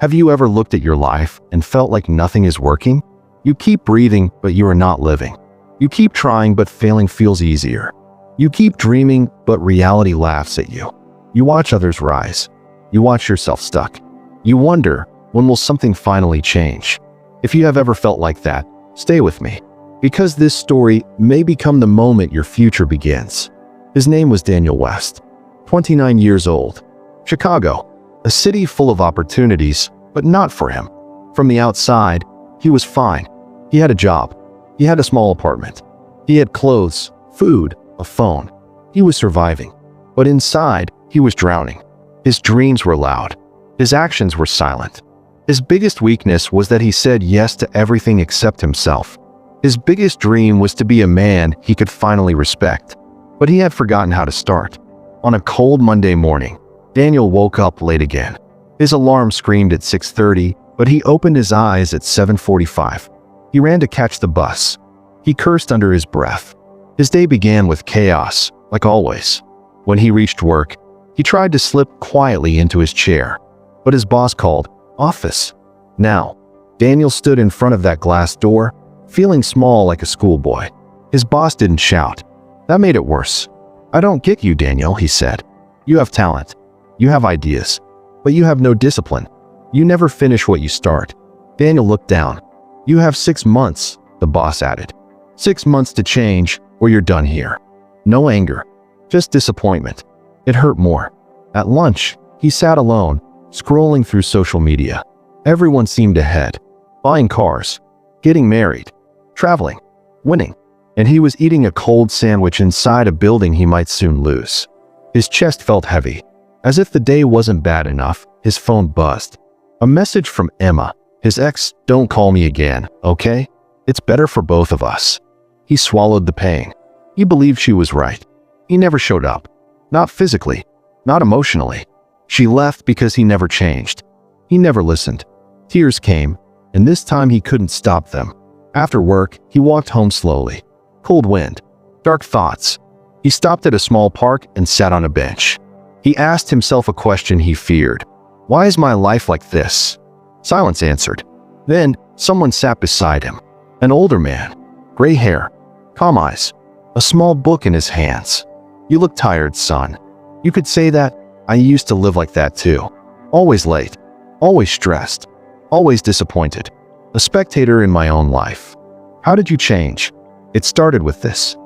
Have you ever looked at your life and felt like nothing is working? You keep breathing, but you are not living. You keep trying, but failing feels easier. You keep dreaming, but reality laughs at you. You watch others rise. You watch yourself stuck. You wonder, when will something finally change? If you have ever felt like that, stay with me, because this story may become the moment your future begins. His name was Daniel West, 29 years old. Chicago, a city full of opportunities, but not for him. From the outside, he was fine. He had a job. He had a small apartment. He had clothes, food, a phone. He was surviving. But inside, he was drowning. His dreams were loud. His actions were silent. His biggest weakness was that he said yes to everything except himself. His biggest dream was to be a man he could finally respect. But he had forgotten how to start. On a cold Monday morning, Daniel woke up late again. His alarm screamed at 6:30, but he opened his eyes at 7:45. He ran to catch the bus. He cursed under his breath. His day began with chaos, like always. When he reached work, he tried to slip quietly into his chair, but his boss called, "Office." Now, Daniel stood in front of that glass door, feeling small like a schoolboy. His boss didn't shout. That made it worse. "I don't get you, Daniel," he said. "You have talent. You have ideas, but you have no discipline. You never finish what you start." Daniel looked down. "You have 6 months," the boss added. 6 months to change, or you're done here." No anger, just disappointment. It hurt more. At lunch, he sat alone, scrolling through social media. Everyone seemed ahead, buying cars, getting married, traveling, winning. And he was eating a cold sandwich inside a building he might soon lose. His chest felt heavy. As if the day wasn't bad enough, his phone buzzed. A message from Emma, his ex. "Don't call me again, okay? It's better for both of us." He swallowed the pain. He believed she was right. He never showed up. Not physically, not emotionally. She left because he never changed. He never listened. Tears came, and this time he couldn't stop them. After work, he walked home slowly. Cold wind, dark thoughts. He stopped at a small park and sat on a bench. He asked himself a question he feared. Why is my life like this? Silence answered. Then, someone sat beside him. An older man, gray hair, calm eyes, a small book in his hands. "You look tired, son." "You could say that. I used to live like that too. Always late, always stressed, always disappointed. A spectator in my own life." "How did you change?" "It started with this."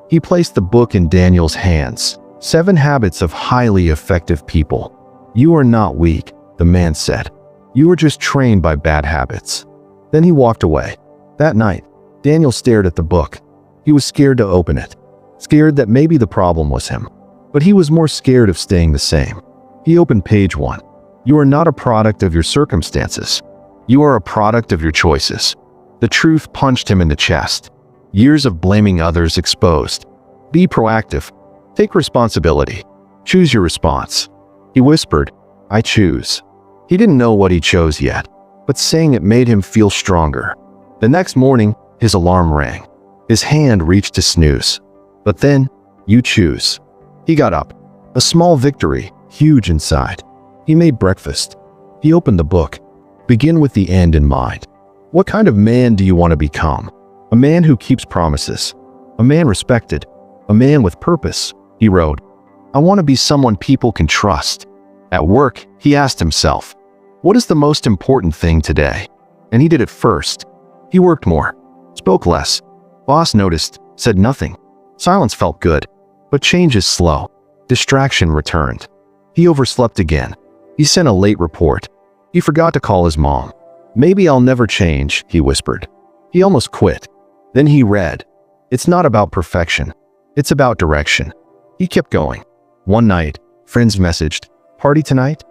He placed the book in Daniel's hands. 7 Habits of Highly Effective People. "You are not weak," the man said. "You are just trained by bad habits." Then he walked away. That night, Daniel stared at the book. He was scared to open it, scared that maybe the problem was him. But he was more scared of staying the same. He opened page 1. "You are not a product of your circumstances. You are a product of your choices." The truth punched him in the chest. Years of blaming others exposed. Be proactive. Take responsibility. Choose your response. He whispered, "I choose." He didn't know what he chose yet, but saying it made him feel stronger. The next morning, his alarm rang. His hand reached to snooze. But then, "You choose." He got up. A small victory, huge inside. He made breakfast. He opened the book. Begin with the end in mind. What kind of man do you want to become? A man who keeps promises. A man respected. A man with purpose. He wrote, "I want to be someone people can trust." At work, he asked himself, "What is the most important thing today?" And he did it first. He worked more, spoke less. Boss noticed, said nothing. Silence felt good, but change is slow. Distraction returned. He overslept again. He sent a late report. He forgot to call his mom. "Maybe I'll never change," he whispered. He almost quit. Then he read, "It's not about perfection. It's about direction." He kept going. One night, friends messaged, "Party tonight?"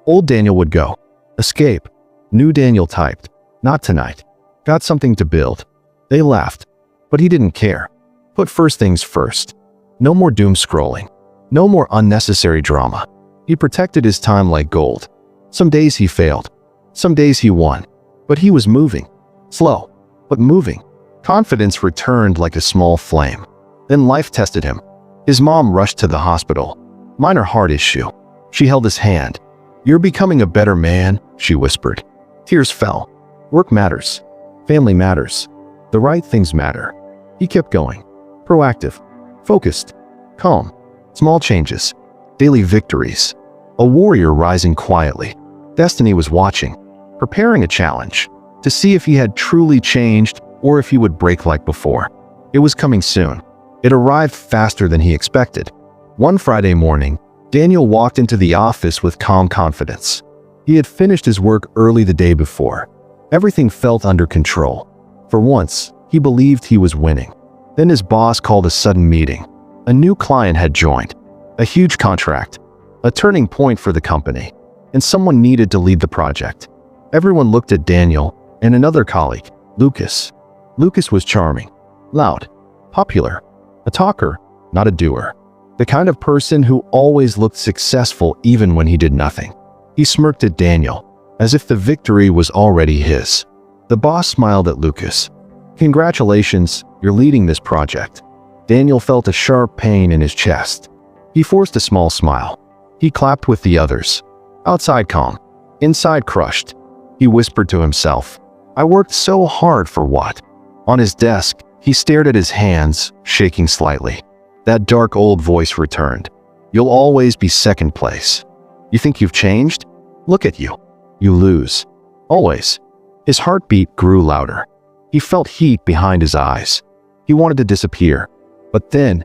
Old Daniel would go. Escape. New Daniel typed, "Not tonight. Got something to build." They laughed, but he didn't care. Put first things first. No more doom scrolling. No more unnecessary drama. He protected his time like gold. Some days he failed. Some days he won. But he was moving. Slow, but moving. Confidence returned like a small flame. Then life tested him. His mom rushed to the hospital. Minor heart issue. She held his hand. "You're becoming a better man," she whispered. Tears fell. Work matters. Family matters. The right things matter. He kept going. Proactive. Focused. Calm. Small changes. Daily victories. A warrior rising quietly. Destiny was watching, preparing a challenge, to see if he had truly changed or if he would break like before. It was coming soon. It arrived faster than he expected. One Friday morning, Daniel walked into the office with calm confidence. He had finished his work early the day before. Everything felt under control. For once, he believed he was winning. Then his boss called a sudden meeting. A new client had joined. A huge contract. A turning point for the company. And someone needed to lead the project. Everyone looked at Daniel and another colleague, Lucas. Lucas was charming, loud, popular, a talker, not a doer. The kind of person who always looked successful even when he did nothing. He smirked at Daniel, as if the victory was already his. The boss smiled at Lucas. "Congratulations, you're leading this project." Daniel felt a sharp pain in his chest. He forced a small smile. He clapped with the others. Outside calm, inside crushed. He whispered to himself, "I worked so hard for what?" On his desk, he stared at his hands, shaking slightly. That dark old voice returned. "You'll always be second place. You think you've changed? Look at you. You lose. Always." His heartbeat grew louder. He felt heat behind his eyes. He wanted to disappear. But then,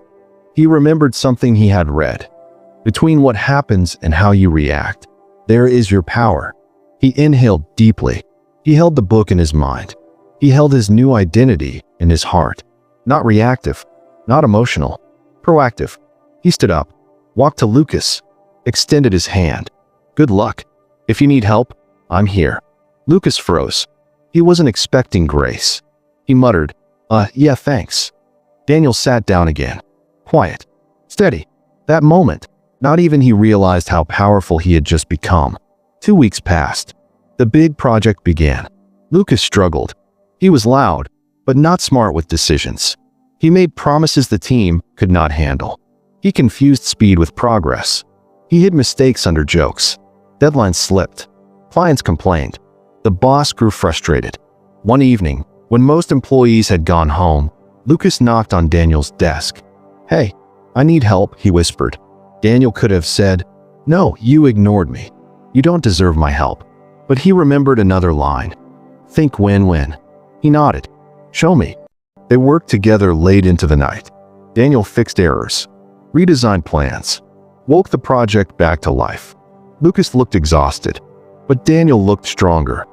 he remembered something he had read. Between what happens and how you react, there is your power. He inhaled deeply. He held the book in his mind. He held his new identity in his heart. Not reactive, not emotional, proactive. He stood up, walked to Lucas, extended his hand. "Good luck. If you need help, I'm here." Lucas froze. He wasn't expecting grace. He muttered, Yeah, thanks." Daniel sat down again. Quiet. Steady. That moment, not even he realized how powerful he had just become. 2 weeks passed. The big project began. Lucas struggled. He was loud, but not smart with decisions. He made promises the team could not handle. He confused speed with progress. He hid mistakes under jokes. Deadlines slipped. Clients complained. The boss grew frustrated. One evening, when most employees had gone home, Lucas knocked on Daniel's desk. "Hey, I need help," he whispered. Daniel could have said, "No, you ignored me. You don't deserve my help." But he remembered another line. "Think win-win." He nodded. "Show me." They worked together late into the night. Daniel fixed errors, redesigned plans, woke the project back to life. Lucas looked exhausted, but Daniel looked stronger.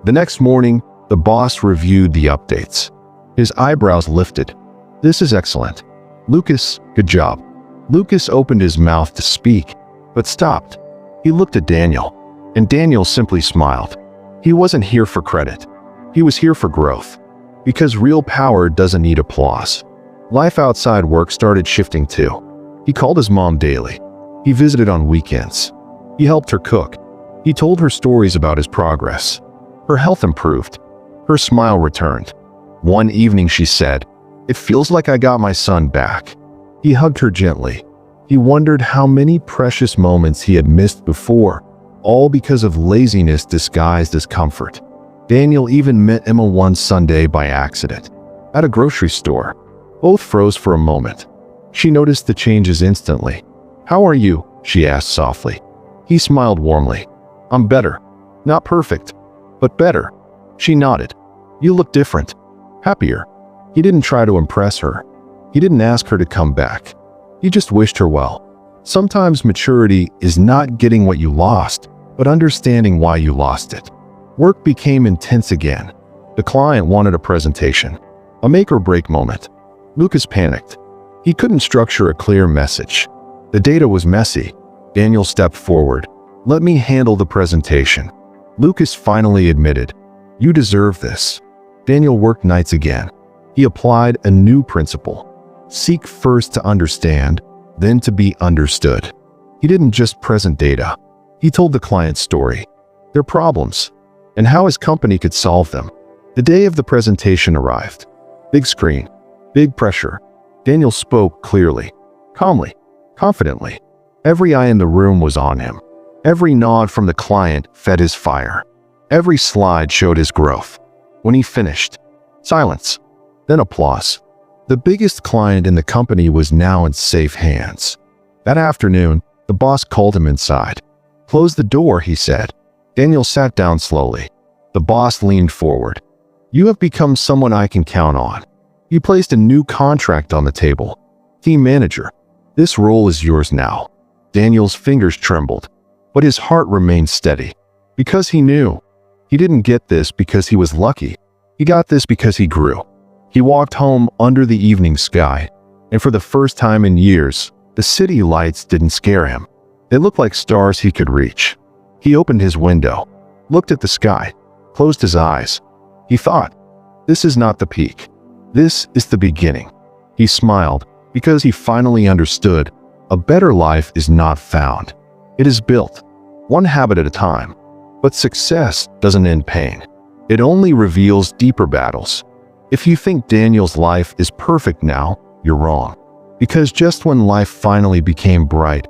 The next morning, the boss reviewed the updates. His eyebrows lifted. "This is excellent. Lucas, good job." Lucas opened his mouth to speak, but stopped. He looked at Daniel, and Daniel simply smiled. He wasn't here for credit. He was here for growth. Because real power doesn't need applause. Life outside work started shifting too. He called his mom daily. He visited on weekends. He helped her cook. He told her stories about his progress. Her health improved. Her smile returned. One evening she said, "It feels like I got my son back." He hugged her gently. He wondered how many precious moments he had missed before, all because of laziness disguised as comfort. Daniel even met Emma one Sunday by accident, at a grocery store. Both froze for a moment. She noticed the changes instantly. "How are you?" she asked softly. He smiled warmly. "I'm better. Not perfect, but better." She nodded. "You look different. Happier." He didn't try to impress her. He didn't ask her to come back. He just wished her well. Sometimes maturity is not getting what you lost, but understanding why you lost it. Work became intense again. The client wanted a presentation, a make-or-break moment. Lucas panicked. He couldn't structure a clear message. The data was messy. Daniel stepped forward. "Let me handle the presentation." Lucas finally admitted, "You deserve this." Daniel worked nights again. He applied a new principle. Seek first to understand, then to be understood. He didn't just present data. He told the client's story, their problems, and how his company could solve them. The day of the presentation arrived. Big screen, big pressure. Daniel spoke clearly, calmly, confidently. Every eye in the room was on him. Every nod from the client fed his fire. Every slide showed his growth. When he finished, silence, then applause. The biggest client in the company was now in safe hands. That afternoon, the boss called him inside. "Close the door," he said. Daniel sat down slowly. The boss leaned forward. "You have become someone I can count on." He placed a new contract on the table. "Team manager. This role is yours now." Daniel's fingers trembled, but his heart remained steady. Because he knew. He didn't get this because he was lucky. He got this because he grew. He walked home under the evening sky, and for the first time in years, the city lights didn't scare him. They looked like stars he could reach. He opened his window, looked at the sky, closed his eyes. He thought, "This is not the peak. This is the beginning." He smiled because he finally understood a better life is not found. It is built, one habit at a time. But success doesn't end pain. It only reveals deeper battles. If you think Daniel's life is perfect now, you're wrong. Because just when life finally became bright,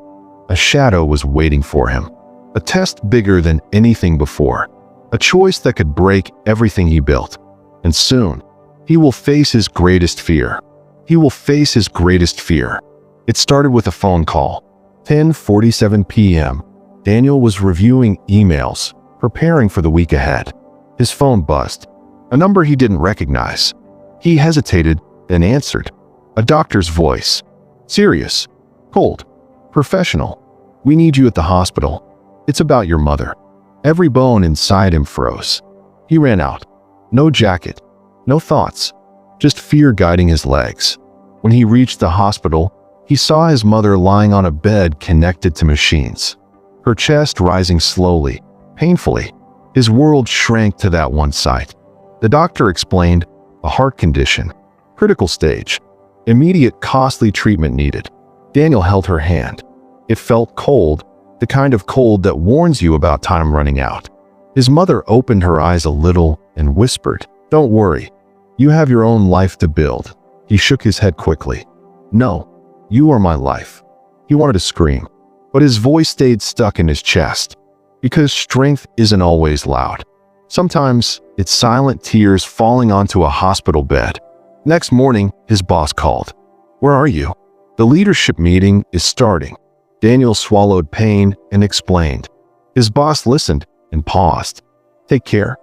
a shadow was waiting for him. A test bigger than anything before. A choice that could break everything he built. And soon, he will face his greatest fear. He will face his greatest fear. It started with a phone call. 10:47 p.m. Daniel was reviewing emails, preparing for the week ahead. His phone buzzed. A number he didn't recognize. He hesitated, then answered. A doctor's voice. "Serious. Cold. Professional. We need you at the hospital. It's about your mother." Every bone inside him froze. He ran out. No jacket. No thoughts. Just fear guiding his legs. When he reached the hospital, he saw his mother lying on a bed connected to machines. Her chest rising slowly, painfully. His world shrank to that one sight. The doctor explained, a heart condition, critical stage, immediate costly treatment needed. Daniel held her hand. It felt cold, the kind of cold that warns you about time running out. His mother opened her eyes a little and whispered, "Don't worry. You have your own life to build." He shook his head quickly. "No, you are my life." He wanted to scream, but his voice stayed stuck in his chest. Because strength isn't always loud. Sometimes it's silent tears falling onto a hospital bed. Next morning, his boss called. "Where are you?" "The leadership meeting is starting." Daniel swallowed pain and explained. His boss listened and paused. "Take care.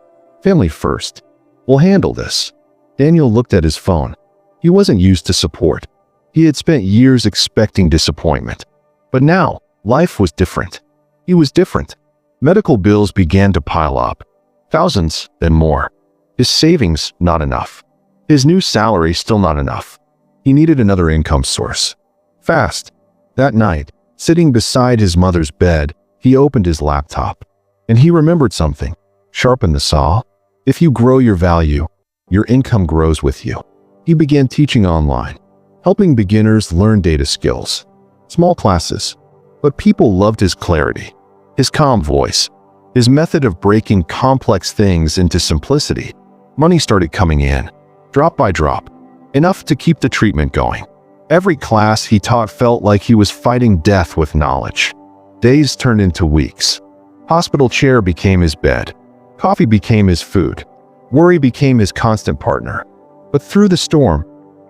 Family first. We'll handle this." Daniel looked at his phone. He wasn't used to support. He had spent years expecting disappointment. But now, life was different. He was different. Medical bills began to pile up. Thousands, then more. His savings, not enough. His new salary, still not enough. He needed another income source. Fast. That night, sitting beside his mother's bed, he opened his laptop. And he remembered something. Sharpen the saw. If you grow your value, your income grows with you. He began teaching online, helping beginners learn data skills. Small classes. But people loved his clarity, his calm voice, his method of breaking complex things into simplicity. Money started coming in, drop by drop, enough to keep the treatment going. Every class he taught felt like he was fighting death with knowledge. Days turned into weeks. Hospital chair became his bed. Coffee became his food. Worry became his constant partner. But through the storm,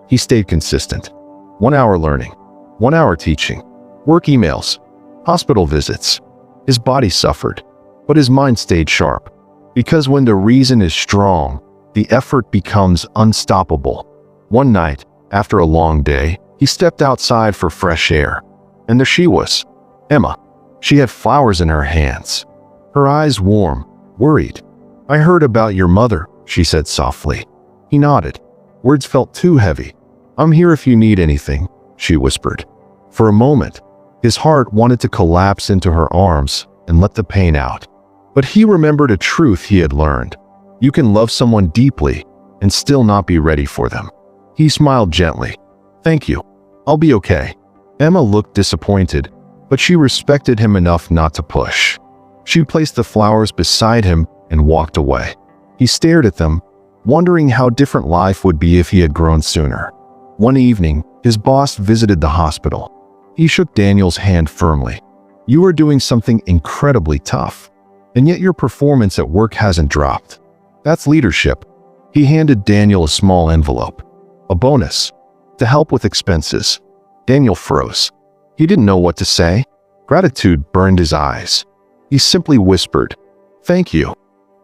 he stayed consistent. 1 hour learning, 1 hour teaching, work emails, hospital visits. His body suffered, but his mind stayed sharp. Because when the reason is strong, the effort becomes unstoppable. One night, after a long day, he stepped outside for fresh air. And there she was, Emma. She had flowers in her hands. Her eyes warm, worried. "I heard about your mother," she said softly. He nodded. Words felt too heavy. "I'm here if you need anything," she whispered. For a moment, his heart wanted to collapse into her arms and let the pain out. But he remembered a truth he had learned. You can love someone deeply and still not be ready for them. He smiled gently. "Thank you. I'll be okay." Emma looked disappointed, but she respected him enough not to push. She placed the flowers beside him and walked away. He stared at them, wondering how different life would be if he had grown sooner. One evening, his boss visited the hospital. He shook Daniel's hand firmly. You are doing something incredibly tough, and yet your performance at work hasn't dropped. That's leadership. He handed Daniel a small envelope. A bonus. To help with expenses. Daniel froze. He didn't know what to say. Gratitude burned his eyes. He simply whispered, "Thank you."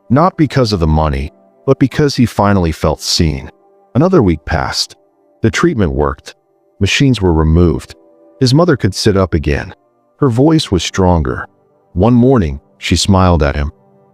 Not because of the money, but because he finally felt seen. Another week passed. The treatment worked. Machines were removed. His mother could sit up again. Her voice was stronger. One morning, she smiled at him.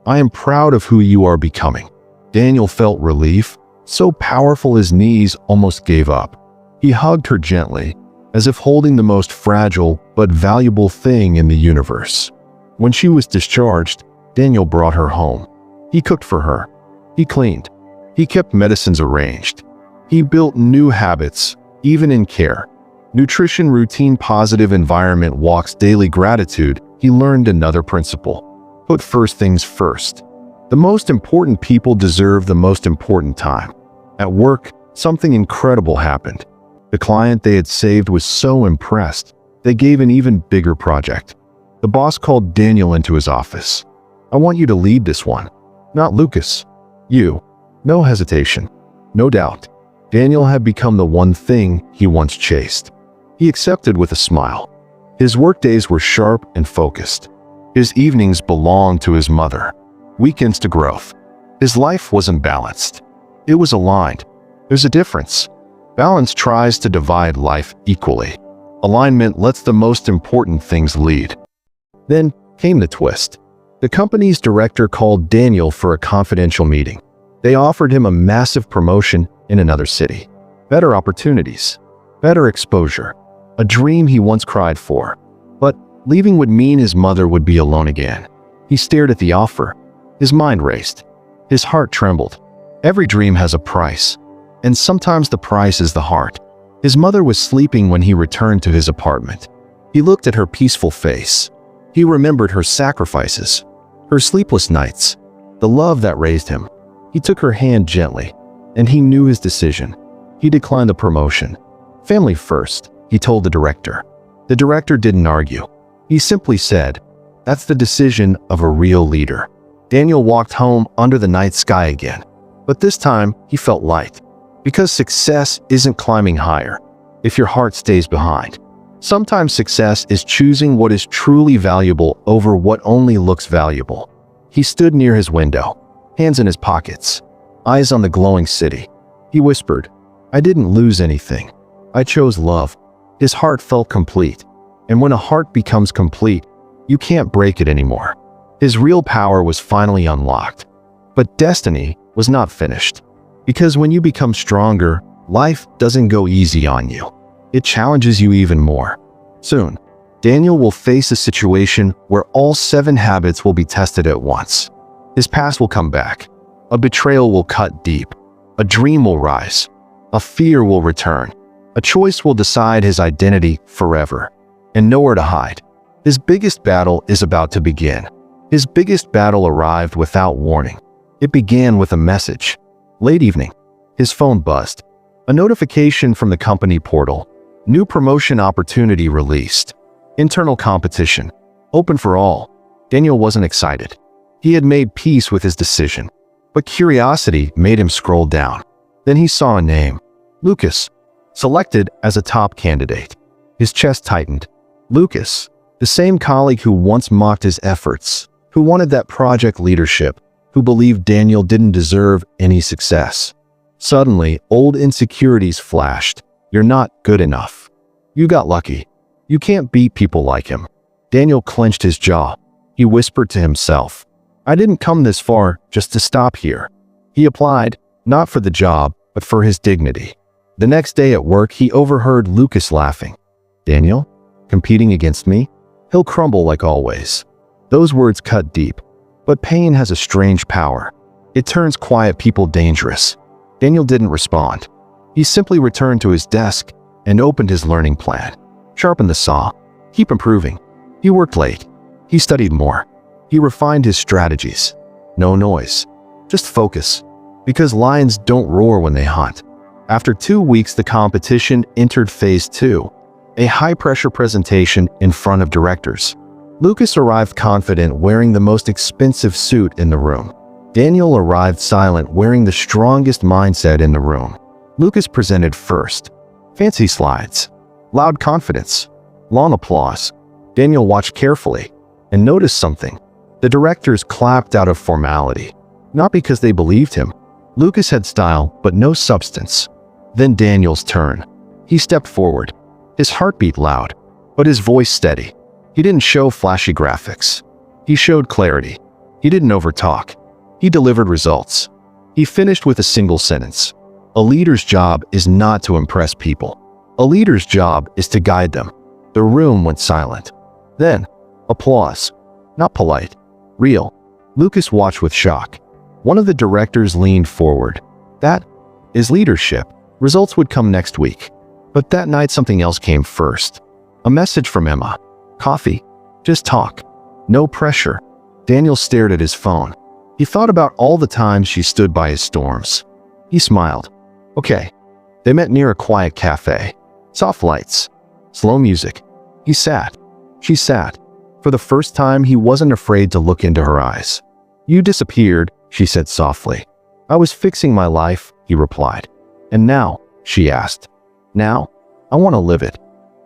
"I am proud of who you are becoming." Daniel felt relief, so powerful his knees almost gave up. He hugged her gently, as if holding the most fragile but valuable thing in the universe. When she was discharged, Daniel brought her home. He cooked for her. He cleaned. He kept medicines arranged. He built new habits, even in care. Nutrition routine, positive environment walks, daily gratitude. He learned another principle. Put first things first. The most important people deserve the most important time. At work, something incredible happened. The client they had saved was so impressed, they gave an even bigger project. The boss called Daniel into his office. "I want you to lead this one. Not Lucas. You." No hesitation. No doubt. Daniel had become the one thing he once chased. He accepted with a smile. His workdays were sharp and focused. His evenings belonged to his mother. Weekends to growth. His life wasn't balanced. It was aligned. There's a difference. Balance tries to divide life equally. Alignment lets the most important things lead. Then came the twist. The company's director called Daniel for a confidential meeting. They offered him a massive promotion in another city. Better opportunities. Better exposure. A dream he once cried for. But leaving would mean his mother would be alone again. He stared at the offer. His mind raced. His heart trembled. Every dream has a price. And sometimes the price is the heart. His mother was sleeping when he returned to his apartment. He looked at her peaceful face. He remembered her sacrifices, her sleepless nights, the love that raised him. He took her hand gently, and he knew his decision. He declined the promotion. Family first, he told the director. The director didn't argue. He simply said, "That's the decision of a real leader." Daniel walked home under the night sky again. But this time, he felt light. Because success isn't climbing higher if your heart stays behind. Sometimes success is choosing what is truly valuable over what only looks valuable. He stood near his window, hands in his pockets, eyes on the glowing city. He whispered, "I didn't lose anything. I chose love." His heart felt complete. And when a heart becomes complete, you can't break it anymore. His real power was finally unlocked. But destiny was not finished. Because when you become stronger, life doesn't go easy on you. It challenges you even more. Soon, Daniel will face a situation where all 7 habits will be tested at once. His past will come back. A betrayal will cut deep. A dream will rise. A fear will return. A choice will decide his identity forever. And nowhere to hide. His biggest battle is about to begin. His biggest battle arrived without warning. It began with a message. Late evening, his phone buzzed. A notification from the company portal. New promotion opportunity released. Internal competition. Open for all. Daniel wasn't excited. He had made peace with his decision. But curiosity made him scroll down. Then he saw a name. Lucas. Selected as a top candidate. His chest tightened. Lucas. The same colleague who once mocked his efforts. Who wanted that project leadership. Who believed Daniel didn't deserve any success. Suddenly, old insecurities flashed. You're not good enough. You got lucky. You can't beat people like him. Daniel clenched his jaw. He whispered to himself, "I didn't come this far just to stop here." He applied, not for the job, but for his dignity. The next day at work, he overheard Lucas laughing. "Daniel? Competing against me? He'll crumble like always." Those words cut deep. But pain has a strange power. It turns quiet people dangerous. Daniel didn't respond. He simply returned to his desk and opened his learning plan. Sharpen the saw. Keep improving. He worked late. He studied more. He refined his strategies. No noise. Just focus. Because lions don't roar when they hunt. After 2 weeks, the competition entered phase 2. A high-pressure presentation in front of directors. Lucas arrived confident, wearing the most expensive suit in the room. Daniel arrived silent, wearing the strongest mindset in the room. Lucas presented first. Fancy slides. Loud confidence. Long applause. Daniel watched carefully and noticed something. The directors clapped out of formality. Not because they believed him. Lucas had style, but no substance. Then Daniel's turn. He stepped forward. His heartbeat loud, but his voice steady. He didn't show flashy graphics. He showed clarity. He didn't overtalk. He delivered results. He finished with a single sentence. A leader's job is not to impress people. A leader's job is to guide them. The room went silent. Then, applause. Not polite. Real. Lucas watched with shock. One of the directors leaned forward. That is leadership. Results would come next week. But that night something else came first. A message from Emma. Coffee. Just talk. No pressure. Daniel stared at his phone. He thought about all the times she stood by his storms. He smiled. Okay. They met near a quiet cafe. Soft lights. Slow music. He sat. She sat. For the first time, he wasn't afraid to look into her eyes. You disappeared, she said softly. I was fixing my life, he replied. And now, she asked. Now, I want to live it.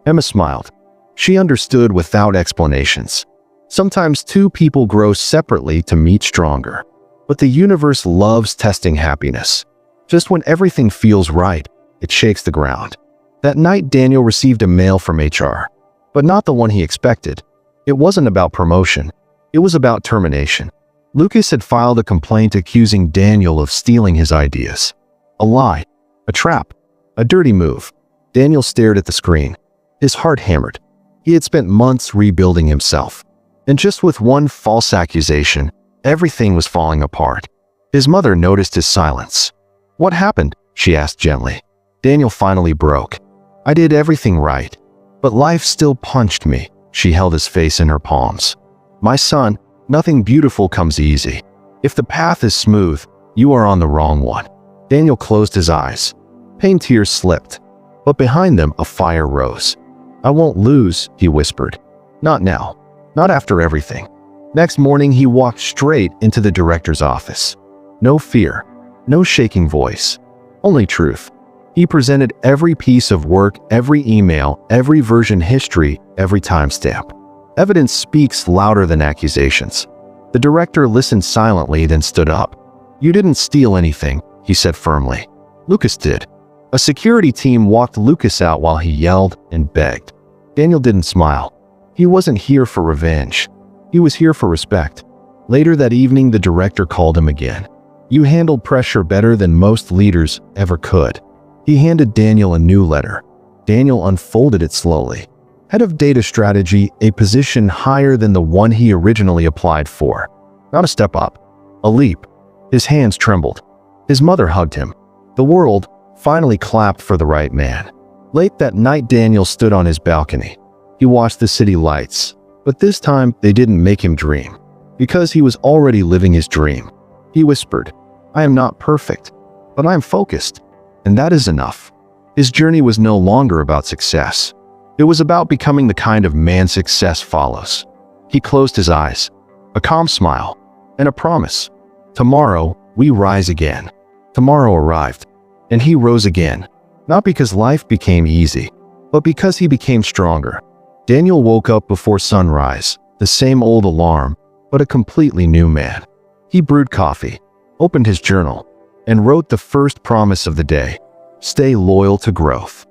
Emma smiled. She understood without explanations. Sometimes two people grow separately to meet stronger. But the universe loves testing happiness. Just when everything feels right, it shakes the ground. That night, Daniel received a mail from HR. But not the one he expected. It wasn't about promotion. It was about termination. Lucas had filed a complaint accusing Daniel of stealing his ideas. A lie. A trap. A dirty move. Daniel stared at the screen. His heart hammered. He had spent months rebuilding himself. And just with one false accusation, everything was falling apart. His mother noticed his silence. What happened? She asked gently. Daniel finally broke. I did everything right. But life still punched me. She held his face in her palms. My son, nothing beautiful comes easy. If the path is smooth, you are on the wrong one. Daniel closed his eyes. Pain tears slipped. But behind them, a fire rose. I won't lose, he whispered. Not now. Not after everything. Next morning, he walked straight into the director's office. No fear. No shaking voice. Only truth. He presented every piece of work, every email, every version history, every timestamp. Evidence speaks louder than accusations. The director listened silently, then stood up. You didn't steal anything, he said firmly. Lucas did. A security team walked Lucas out while he yelled and begged. Daniel didn't smile. He wasn't here for revenge. He was here for respect. Later that evening, the director called him again. You handled pressure better than most leaders ever could. He handed Daniel a new letter. Daniel unfolded it slowly. Head of Data Strategy, a position higher than the one he originally applied for. Not a step up, a leap. His hands trembled. His mother hugged him. The world finally clapped for the right man. Late that night, Daniel stood on his balcony. He watched the city lights, but this time they didn't make him dream. Because he was already living his dream. He whispered, I am not perfect, but I am focused. And that is enough. His journey was no longer about success. It was about becoming the kind of man success follows. He closed his eyes, a calm smile, and a promise. Tomorrow, we rise again. Tomorrow arrived, and he rose again. Not because life became easy, but because he became stronger. Daniel woke up before sunrise, the same old alarm, but a completely new man. He brewed coffee, opened his journal, and wrote the first promise of the day. Stay loyal to growth.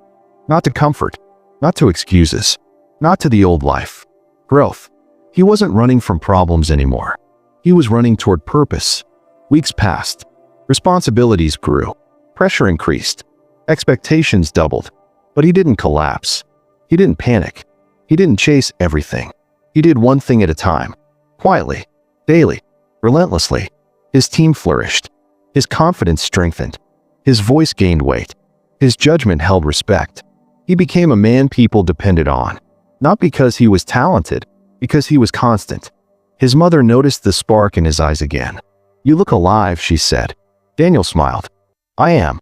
Not to comfort, not to excuses, not to the old life. Growth. He wasn't running from problems anymore. He was running toward purpose. Weeks passed. Responsibilities grew. Pressure increased. Expectations doubled. But he didn't collapse. He didn't panic. He didn't chase everything. He did one thing at a time. Quietly. Daily. Relentlessly. His team flourished. His confidence strengthened. His voice gained weight. His judgment held respect. He became a man people depended on. Not because he was talented, because he was constant. His mother noticed the spark in his eyes again. You look alive, she said. Daniel smiled. I am.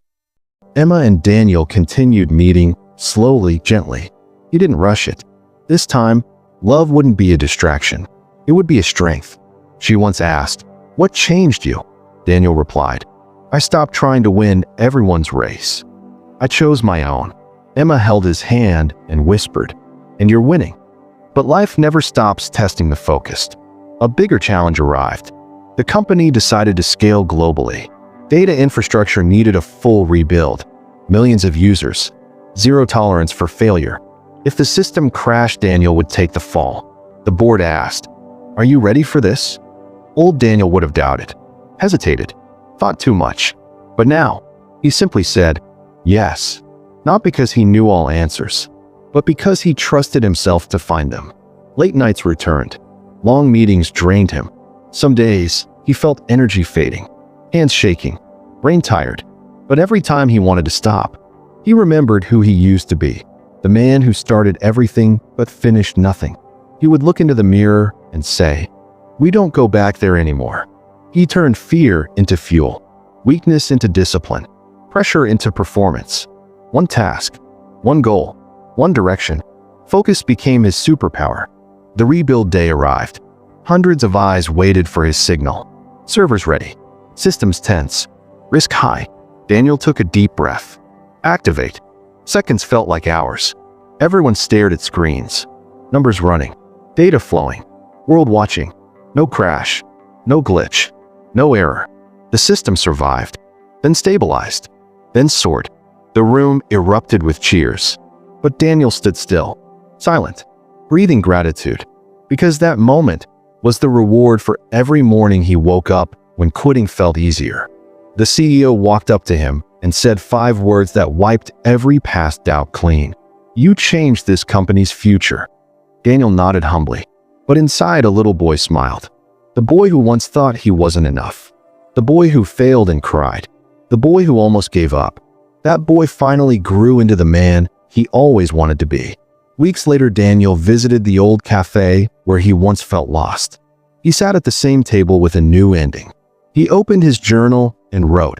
Emma and Daniel continued meeting, slowly, gently. He didn't rush it. This time, Love wouldn't be a distraction. It would be a strength. She once asked, "What changed you?" Daniel replied, "I stopped trying to win everyone's race. I chose my own." Emma held his hand and whispered, "And you're winning." But life never stops testing the focused. A bigger challenge arrived. The company decided to scale globally. Data infrastructure needed a full rebuild. Millions of users. Zero tolerance for failure. If the system crashed, Daniel would take the fall. The board asked, "Are you ready for this?" Old Daniel would have doubted, hesitated, thought too much. But now, he simply said, yes. Not because he knew all answers, but because he trusted himself to find them. Late nights returned. Long meetings drained him. Some days, he felt energy fading, hands shaking, brain tired. But every time he wanted to stop, he remembered who he used to be. The man who started everything but finished nothing. He would look into the mirror and say, "We don't go back there anymore." He turned fear into fuel, weakness into discipline, pressure into performance. One task, one goal, one direction. Focus became his superpower. The rebuild day arrived. Hundreds of eyes waited for his signal. Servers ready. Systems tense. Risk high. Daniel took a deep breath. Activate. Seconds felt like hours. Everyone stared at screens. Numbers running. Data flowing. World watching. No crash. No glitch. No error. The system survived. Then stabilized. Then soared. The room erupted with cheers. But Daniel stood still. Silent. Breathing gratitude. Because that moment was the reward for every morning he woke up when quitting felt easier. The CEO walked up to him and said 5 words that wiped every past doubt clean. "You changed this company's future." Daniel nodded humbly, but inside a little boy smiled. The boy who once thought he wasn't enough. The boy who failed and cried. The boy who almost gave up. That boy finally grew into the man he always wanted to be. Weeks later, Daniel visited the old cafe where he once felt lost. He sat at the same table with a new ending. He opened his journal and wrote,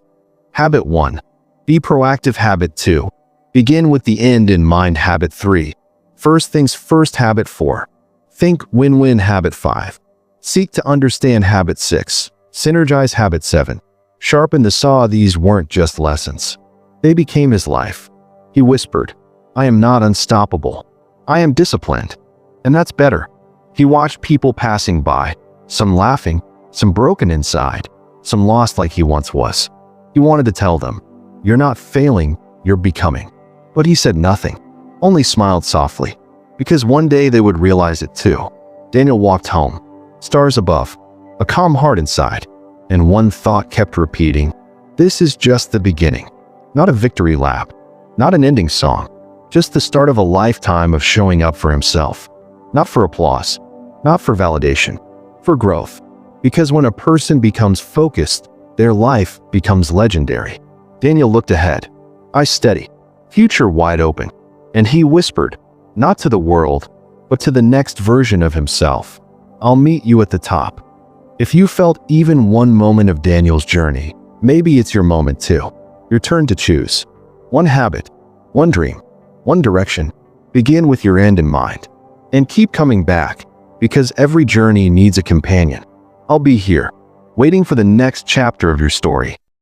Habit 1. Be proactive. Habit 2. Begin with the end in mind. Habit 3. First things first. Habit 4. Think win-win. Habit 5. Seek to understand. Habit 6. Synergize. Habit 7. Sharpen the saw. These weren't just lessons. They became his life. He whispered, "I am not unstoppable. I am disciplined." And that's better. He watched people passing by, some laughing, some broken inside, some lost like he once was. He wanted to tell them, "You're not failing, you're becoming." But he said nothing, only smiled softly, because one day they would realize it too. Daniel walked home, stars above, a calm heart inside, and one thought kept repeating, "This is just the beginning." Not a victory lap, not an ending song, just the start of a lifetime of showing up for himself. Not for applause, not for validation, for growth. Because when a person becomes focused, their life becomes legendary. Daniel looked ahead, eyes steady, future wide open, and he whispered, not to the world, but to the next version of himself, "I'll meet you at the top." If you felt even one moment of Daniel's journey, maybe it's your moment too. Your turn to choose. One habit, one dream, one direction. Begin with your end in mind. And keep coming back, because every journey needs a companion. I'll be here, waiting for the next chapter of your story.